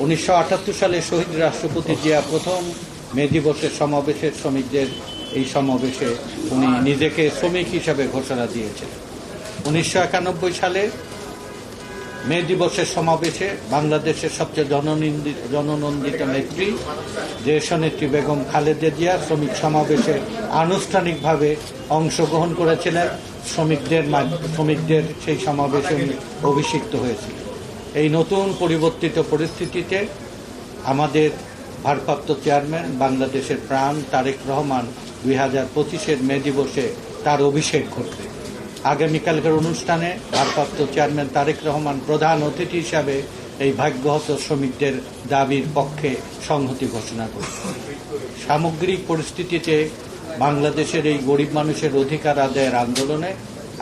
1978 সালে শহীদ রাষ্ট্রপতি জিয়া প্রথম মে দিবসের সমাবেশে শ্রমিকদের এই সমাবেশে উনি নিজেকে শ্রমিক হিসাবে ঘোষণা দিয়েছিলেন। 1991 সালে মে দিবসের সমাবেশে বাংলাদেশের সবচেয়ে জননন্দিত নেত্রী দেশনেত্রী বেগম খালেদা জিয়া শ্রমিক সমাবেশে আনুষ্ঠানিকভাবে অংশগ্রহণ করেছিলেন। শ্রমিকদের সেই সমাবেশে অভিষিক্ত হয়েছিল। এই নতুন পরিবর্তিত পরিস্থিতিতে আমাদের ভারপ্রাপ্ত চেয়ারম্যান বাংলাদেশের প্রাণ তারেক রহমান 2025-এর মে দিবসে তার অভিষেক ঘটবে। আগামীকালকের অনুষ্ঠানে ভারপ্রাপ্ত চেয়ারম্যান তারেক রহমান প্রধান অতিথি হিসাবে এই ভাগ্যহত শ্রমিকদের দাবির পক্ষে সংহতি ঘোষণা করবে। সামগ্রিক পরিস্থিতিতে বাংলাদেশের এই গরিব মানুষের অধিকার আদায়ের আন্দোলনে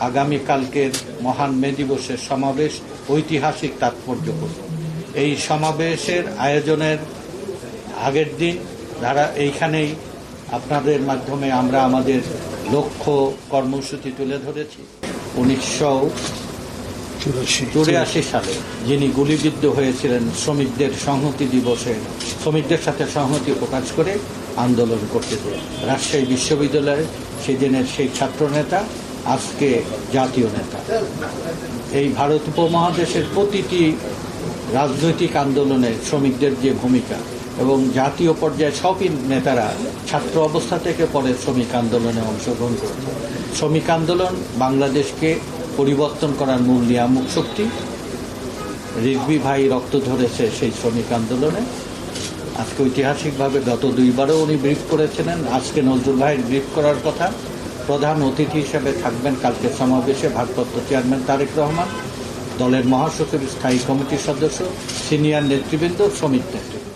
আগামীকালকের মহান মে দিবসের সমাবেশ ঐতিহাসিক তাৎপর্যপূর্ণ। এই সমাবেশের আয়োজনের আগের দিন এইখানেই আপনাদের মাধ্যমে আমরা আমাদের লক্ষ্য কর্মসূচি তুলে ধরেছি। 1984 সালে যিনি গুলিবিদ্ধ হয়েছিলেন শ্রমিকদের সংহতি দিবসে শ্রমিকদের সাথে সংহতি প্রকাশ করে আন্দোলন করতে দেয় রাজশাহী বিশ্ববিদ্যালয়ে সেদিনের সেই ছাত্রনেতা, আজকে জাতীয় নেতা। এই ভারত উপমহাদেশের প্রতিটি রাজনৈতিক আন্দোলনে শ্রমিকদের যে ভূমিকা এবং জাতীয় পর্যায়ে সবই নেতারা ছাত্র অবস্থা থেকে পরে শ্রমিক আন্দোলনে অংশগ্রহণ করেছে। শ্রমিক আন্দোলন বাংলাদেশকে পরিবর্তন করার মূল নিয়ামক শক্তি। রিজভী ভাই রক্ত ধরেছে সেই শ্রমিক আন্দোলনে। আজকে ঐতিহাসিকভাবে গত দুইবারও উনি ব্রিফ করেছিলেন। আজকে নজরুল ভাইয়ের ব্রিফ করার কথা। প্রধান অতিথি হিসেবে থাকবেন কালকে সমাবেশে ভারপ্রাপ্ত চেয়ারম্যান তারেক রহমান, দলের মহাসচিব, স্থায়ী কমিটির সদস্য, সিনিয়র নেতৃবৃন্দ, শ্রমিক নেতৃবৃন্দ।